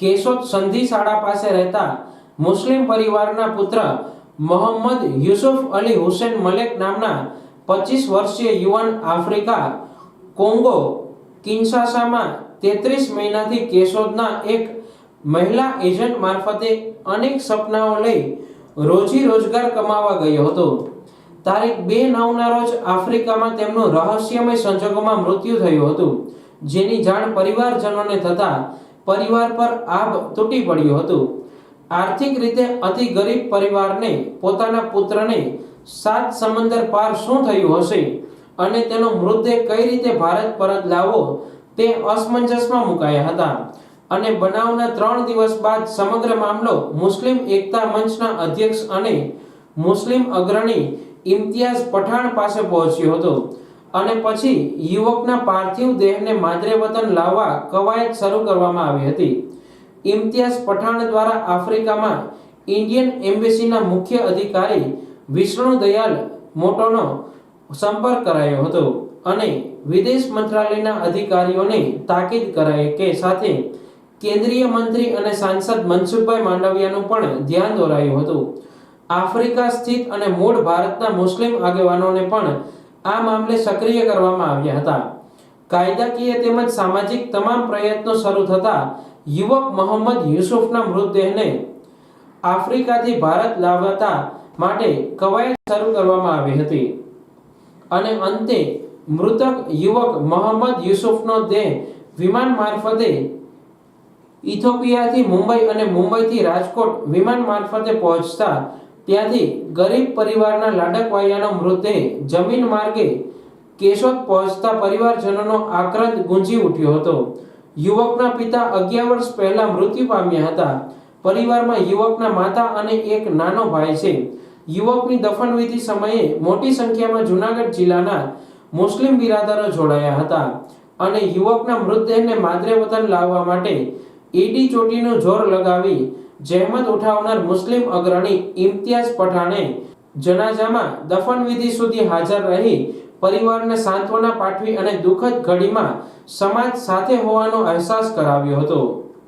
કેશોદ સંધિ શાળા પાસે રહેતા મુસ્લિમ પરિવારના પુત્ર મોહમ્મદ યુસુફ અલી હુસેન મલેક નામના 25 વર્ષીય યુવાન આફ્રિકા કોંગો કિન્શાસામાં 33 મહિનાથી કેશોદના એક મહિલા એજન્ટ મારફતે અનેક સપનાઓ લઈ રોજી રોજગાર કમાવા ગયો હતો। તારીખ 2/9ના રોજ આફ્રિકામાં તેમનું રહસ્યમય સંજોગોમાં મૃત્યુ થયું હતું, જેની જાણ પરિવારજનોને થતા પરિવાર પર આભ તૂટી પડ્યું હતું। આર્થિક રીતે અતિ ગરીબ પરિવારને પોતાના પુત્રને 7 સમંદર પાર શું થયું હશે અને તેનો મૃતદેહ કઈ રીતે ભારત પરત લાવવો તે અસમંજસમાં મુકાયા હતા અને બનાવના 3 દિવસ બાદ સમગ્ર મામલો મુસ્લિમ એકતા મંચના અધ્યક્ષ અને મુસ્લિમ અગ્રણી ઇમ્તિયાઝ પઠાણ પાસે પહોંચ્યો હતો અને પછી યુવકના પાર્થિવ દેહને માદરે વતન લાવવા કવાયત શરૂ કરવામાં આવી હતી। ઇમ્તિયાઝ પઠાણ દ્વારા આફ્રિકામાં ઇન્ડિયન એમ્બેસીના મુખ્ય અધિકારી વિષ્ણુ દયાલ મોટોનો સંપર્ક કરાયો હતો અને વિદેશ મંત્રાલયના અધિકારીઓને તાકીદ કરાઈ કે સાથે કેન્દ્રીય મંત્રી અને સાંસદ મનસુખભાઈ માંડવિયાનું પણ ધ્યાન દોરાયું હતું। આફ્રિકા સ્થિત અને મૂળ ભારતના મુસ્લિમ આગેવાનોને પણ આ મામલે સક્રિય કરવામાં આવ્યા હતા। કાયદાકીય તેમજ સામાજિક તમામ પ્રયત્નો શરૂ થતા યુવક મોહમ્મદ યુસુફના મૃતદેહને આફ્રિકાથી ભારત લાવવા માટે કવાયત શરૂ કરવામાં આવી હતી અને અંતે મૃતક યુવક મોહમ્મદ યુસુફનો દેહ વિમાન મારફતે ઇથોપિયાથી મુંબઈ અને મુંબઈથી રાજકોટ વિમાન મારફતે પહોંચતા ત્યાંથી ગરીબ પરિવારના લાડકવાયાનો મૃતદેહ જમીન માર્ગે કેશોદ પહોંચતા પરિવારજનોનો આક્રંદ ગુંજી ઉઠ્યો હતો। યુવકના પિતા 11 વર્ષ પહેલા મૃત્યુ પામ્યા હતા। પરિવારમાં યુવકના માતા અને એક નાનો ભાઈ છે। યુવકની દફનવિધિ સમયે મોટી સંખ્યામાં જૂનાગઢ જિલ્લાના મુસ્લિમ બિરાદરો જોડાયા હતા અને યુવકના મૃતદેહને માદરે વતન લાવવા માટે એડી ચોટીનું જોર લગાવી જહેમત ઉઠાવનાર મુસ્લિમ અગ્રણી ઇમ્તિયાઝ પઠાણે જનાઝામાં દફનવિધિ સુધી હાજર રહી પરિવારને સાંત્વના પાઠવી અને દુઃખદ ઘડીમાં સમાજ સાથે હોવાનો અહેસાસ કરાવ્યો હતો।